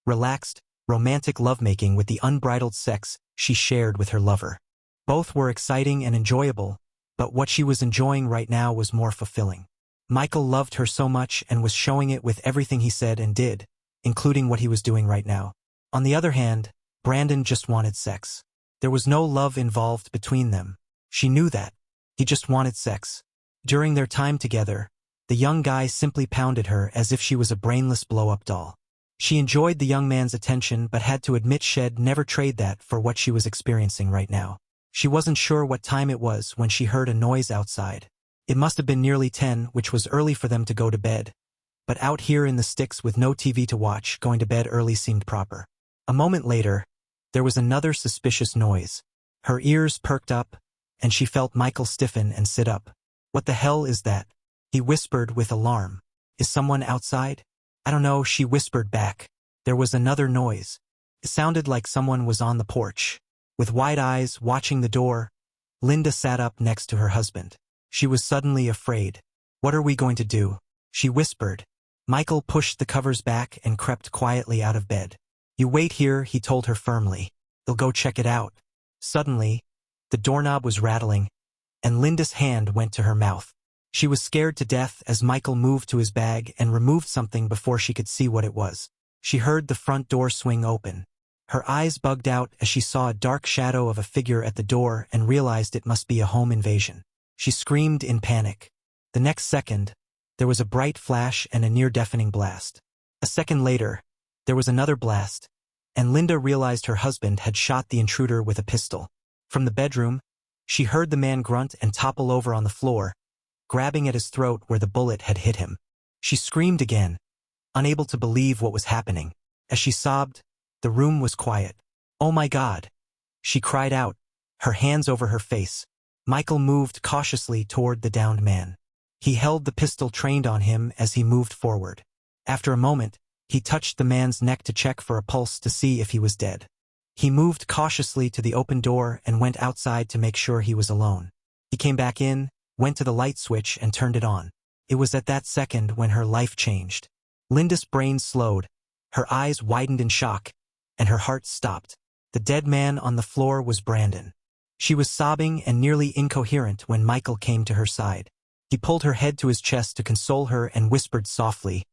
relaxed, romantic lovemaking with the unbridled sex she shared with her lover. Both were exciting and enjoyable, but what she was enjoying right now was more fulfilling. Michael loved her so much and was showing it with everything he said and did, including what he was doing right now. On the other hand, Brandon just wanted sex. There was no love involved between them. She knew that. He just wanted sex. During their time together, the young guy simply pounded her as if she was a brainless blow-up doll. She enjoyed the young man's attention but had to admit she'd never trade that for what she was experiencing right now. She wasn't sure what time it was when she heard a noise outside. It must have been nearly 10, which was early for them to go to bed. But out here in the sticks with no TV to watch, going to bed early seemed proper. A moment later, there was another suspicious noise. Her ears perked up, and she felt Michael stiffen and sit up. What the hell is that? He whispered with alarm. Is someone outside? I don't know, she whispered back. There was another noise. It sounded like someone was on the porch. With wide eyes watching the door, Linda sat up next to her husband. She was suddenly afraid. What are we going to do? She whispered. Michael pushed the covers back and crept quietly out of bed. You wait here, he told her firmly. They'll go check it out. Suddenly, the doorknob was rattling, and Linda's hand went to her mouth. She was scared to death as Michael moved to his bag and removed something before she could see what it was. She heard the front door swing open. Her eyes bugged out as she saw a dark shadow of a figure at the door and realized it must be a home invasion. She screamed in panic. The next second, there was a bright flash and a near-deafening blast. A second later, there was another blast, and Linda realized her husband had shot the intruder with a pistol. From the bedroom, she heard the man grunt and topple over on the floor, grabbing at his throat where the bullet had hit him. She screamed again, unable to believe what was happening. As she sobbed, the room was quiet. "Oh my God!" she cried out, her hands over her face. Michael moved cautiously toward the downed man. He held the pistol trained on him as he moved forward. After a moment, he touched the man's neck to check for a pulse to see if he was dead. He moved cautiously to the open door and went outside to make sure he was alone. He came back in, went to the light switch and turned it on. It was at that second when her life changed. Linda's brain slowed, her eyes widened in shock, and her heart stopped. The dead man on the floor was Brandon. She was sobbing and nearly incoherent when Michael came to her side. He pulled her head to his chest to console her and whispered softly,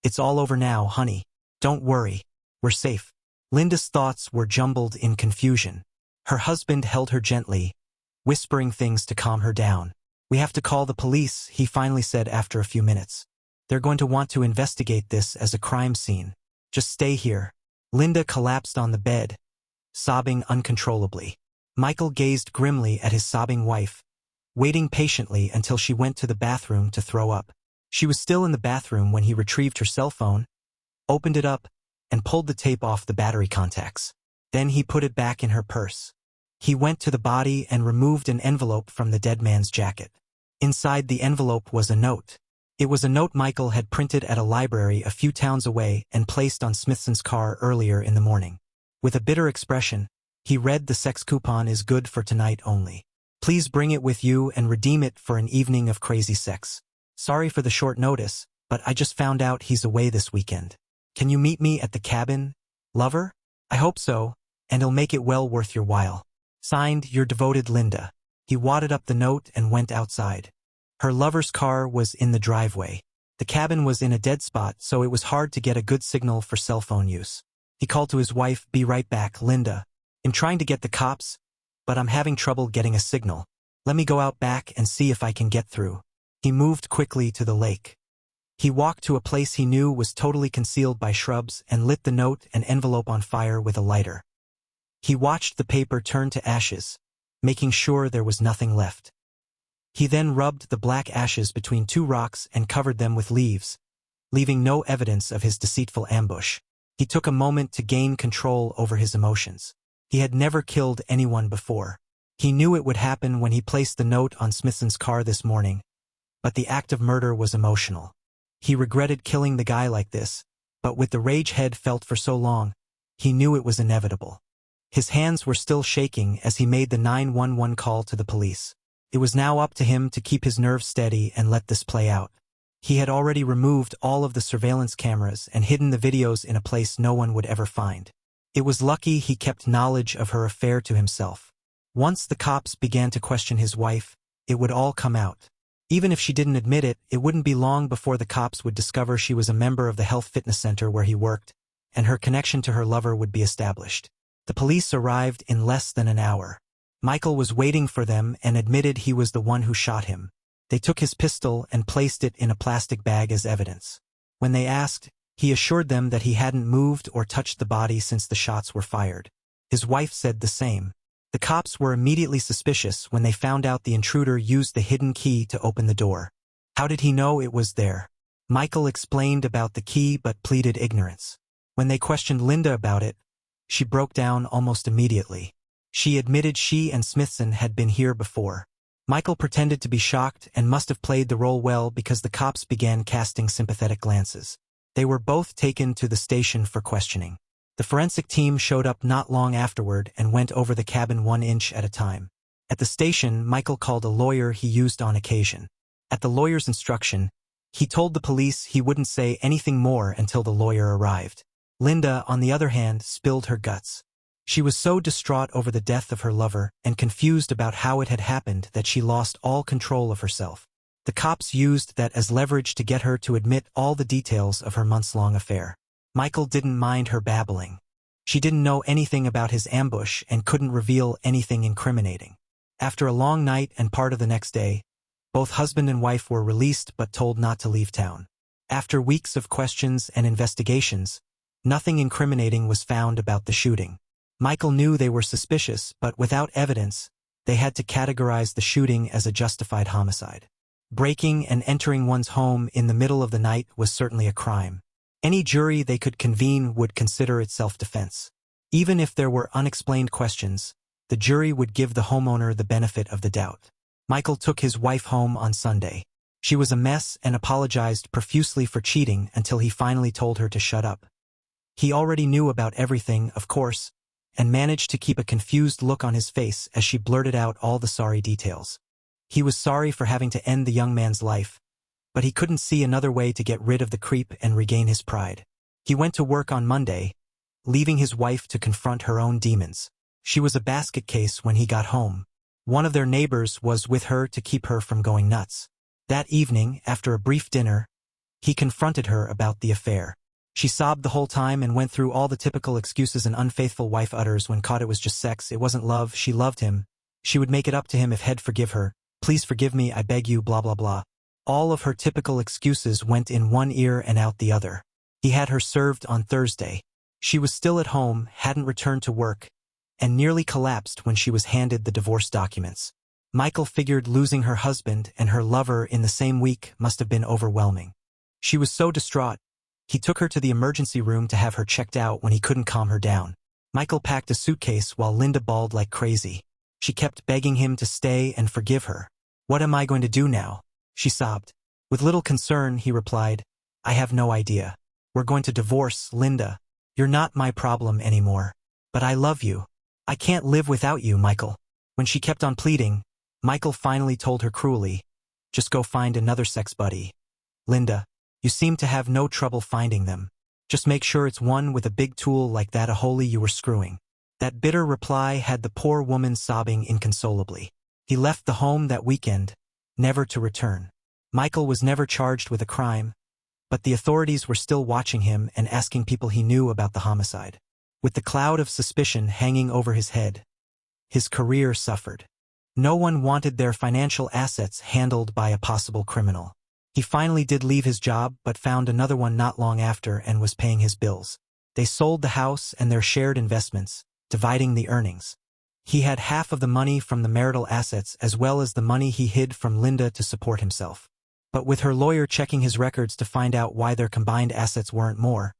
"It's all over now, honey. Don't worry. We're safe." Linda's thoughts were jumbled in confusion. Her husband held her gently, whispering things to calm her down. "We have to call the police," he finally said after a few minutes. "They're going to want to investigate this as a crime scene. Just stay here." Linda collapsed on the bed, sobbing uncontrollably. Michael gazed grimly at his sobbing wife, waiting patiently until she went to the bathroom to throw up. She was still in the bathroom when he retrieved her cell phone, opened it up, and pulled the tape off the battery contacts. Then he put it back in her purse. He went to the body and removed an envelope from the dead man's jacket. Inside the envelope was a note. It was a note Michael had printed at a library a few towns away and placed on Smithson's car earlier in the morning. With a bitter expression, he read, "The sex coupon is good for tonight only. Please bring it with you and redeem it for an evening of crazy sex. Sorry for the short notice, but I just found out he's away this weekend. Can you meet me at the cabin, lover? I hope so, and it'll make it well worth your while. Signed, your devoted Linda." He wadded up the note and went outside. Her lover's car was in the driveway. The cabin was in a dead spot, so it was hard to get a good signal for cell phone use. He called to his wife, "Be right back, Linda. I'm trying to get the cops, but I'm having trouble getting a signal. Let me go out back and see if I can get through." He moved quickly to the lake. He walked to a place he knew was totally concealed by shrubs and lit the note and envelope on fire with a lighter. He watched the paper turn to ashes, making sure there was nothing left. He then rubbed the black ashes between two rocks and covered them with leaves, leaving no evidence of his deceitful ambush. He took a moment to gain control over his emotions. He had never killed anyone before. He knew it would happen when he placed the note on Smithson's car this morning, but the act of murder was emotional. He regretted killing the guy like this, but with the rage he'd felt for so long, he knew it was inevitable. His hands were still shaking as he made the 911 call to the police. It was now up to him to keep his nerves steady and let this play out. He had already removed all of the surveillance cameras and hidden the videos in a place no one would ever find. It was lucky he kept knowledge of her affair to himself. Once the cops began to question his wife, it would all come out. Even if she didn't admit it, it wouldn't be long before the cops would discover she was a member of the health fitness center where he worked, and her connection to her lover would be established. The police arrived in less than an hour. Michael was waiting for them and admitted he was the one who shot him. They took his pistol and placed it in a plastic bag as evidence. When they asked, he assured them that he hadn't moved or touched the body since the shots were fired. His wife said the same. The cops were immediately suspicious when they found out the intruder used the hidden key to open the door. How did he know it was there? Michael explained about the key but pleaded ignorance. When they questioned Linda about it, she broke down almost immediately. She admitted she and Smithson had been here before. Michael pretended to be shocked and must have played the role well because the cops began casting sympathetic glances. They were both taken to the station for questioning. The forensic team showed up not long afterward and went over the cabin 1 inch at a time. At the station, Michael called a lawyer he used on occasion. At the lawyer's instruction, he told the police he wouldn't say anything more until the lawyer arrived. Linda, on the other hand, spilled her guts. She was so distraught over the death of her lover and confused about how it had happened that she lost all control of herself. The cops used that as leverage to get her to admit all the details of her months-long affair. Michael didn't mind her babbling. She didn't know anything about his ambush and couldn't reveal anything incriminating. After a long night and part of the next day, both husband and wife were released but told not to leave town. After weeks of questions and investigations, nothing incriminating was found about the shooting. Michael knew they were suspicious, but without evidence, they had to categorize the shooting as a justified homicide. Breaking and entering one's home in the middle of the night was certainly a crime. Any jury they could convene would consider it self-defense. Even if there were unexplained questions, the jury would give the homeowner the benefit of the doubt. Michael took his wife home on Sunday. She was a mess and apologized profusely for cheating until he finally told her to shut up. He already knew about everything, of course, and managed to keep a confused look on his face as she blurted out all the sorry details. He was sorry for having to end the young man's life, but he couldn't see another way to get rid of the creep and regain his pride. He went to work on Monday, leaving his wife to confront her own demons. She was a basket case when he got home. One of their neighbors was with her to keep her from going nuts. That evening, after a brief dinner, he confronted her about the affair. She sobbed the whole time and went through all the typical excuses an unfaithful wife utters when caught. It was just sex, it wasn't love, she loved him. She would make it up to him if he'd forgive her. Please forgive me, I beg you, blah blah blah. All of her typical excuses went in one ear and out the other. He had her served on Thursday. She was still at home, hadn't returned to work, and nearly collapsed when she was handed the divorce documents. Michael figured losing her husband and her lover in the same week must have been overwhelming. She was so distraught, he took her to the emergency room to have her checked out when he couldn't calm her down. Michael packed a suitcase while Linda bawled like crazy. She kept begging him to stay and forgive her. What am I going to do now? She sobbed. With little concern, he replied, I have no idea. We're going to divorce, Linda. You're not my problem anymore. But I love you. I can't live without you, Michael. When she kept on pleading, Michael finally told her cruelly, just go find another sex buddy. Linda, you seem to have no trouble finding them. Just make sure it's one with a big tool like that a holy you were screwing. That bitter reply had the poor woman sobbing inconsolably. He left the home that weekend, never to return. Michael was never charged with a crime, but the authorities were still watching him and asking people he knew about the homicide. With the cloud of suspicion hanging over his head, his career suffered. No one wanted their financial assets handled by a possible criminal. He finally did leave his job but found another one not long after and was paying his bills. They sold the house and their shared investments, dividing the earnings. He had half of the money from the marital assets as well as the money he hid from Linda to support himself. But with her lawyer checking his records to find out why their combined assets weren't more,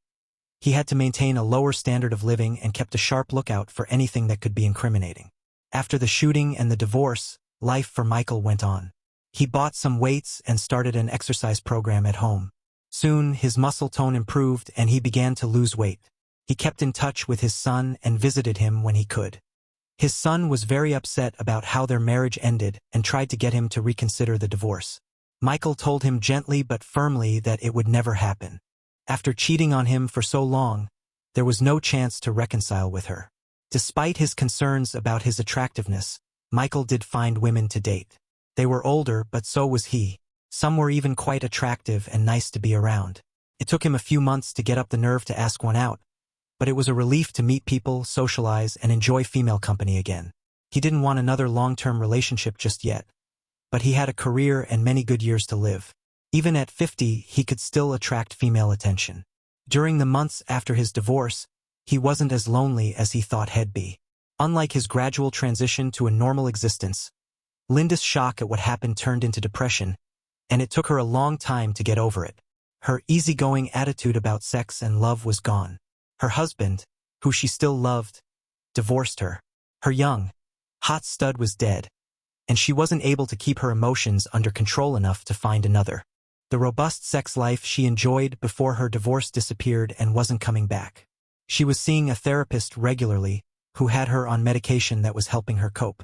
he had to maintain a lower standard of living and kept a sharp lookout for anything that could be incriminating. After the shooting and the divorce, life for Michael went on. He bought some weights and started an exercise program at home. Soon, his muscle tone improved and he began to lose weight. He kept in touch with his son and visited him when he could. His son was very upset about how their marriage ended and tried to get him to reconsider the divorce. Michael told him gently but firmly that it would never happen. After cheating on him for so long, there was no chance to reconcile with her. Despite his concerns about his attractiveness, Michael did find women to date. They were older, but so was he. Some were even quite attractive and nice to be around. It took him a few months to get up the nerve to ask one out, but it was a relief to meet people, socialize, and enjoy female company again. He didn't want another long-term relationship just yet, but he had a career and many good years to live. Even at 50, he could still attract female attention. During the months after his divorce, he wasn't as lonely as he thought he'd be. Unlike his gradual transition to a normal existence, Linda's shock at what happened turned into depression, and it took her a long time to get over it. Her easygoing attitude about sex and love was gone. Her husband, who she still loved, divorced her. Her young, hot stud was dead, and she wasn't able to keep her emotions under control enough to find another. The robust sex life she enjoyed before her divorce disappeared and wasn't coming back. She was seeing a therapist regularly, who had her on medication that was helping her cope.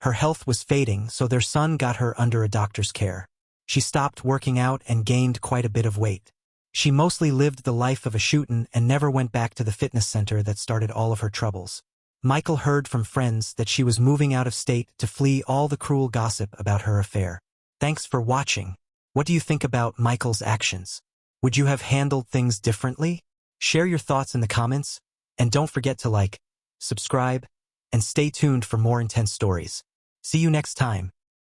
Her health was fading, so their son got her under a doctor's care. She stopped working out and gained quite a bit of weight. She mostly lived the life of a shootin' and never went back to the fitness center that started all of her troubles. Michael heard from friends that she was moving out of state to flee all the cruel gossip about her affair. Thanks for watching. What do you think about Michael's actions? Would you have handled things differently? Share your thoughts in the comments. And don't forget to like, subscribe, and stay tuned for more intense stories. See you next time.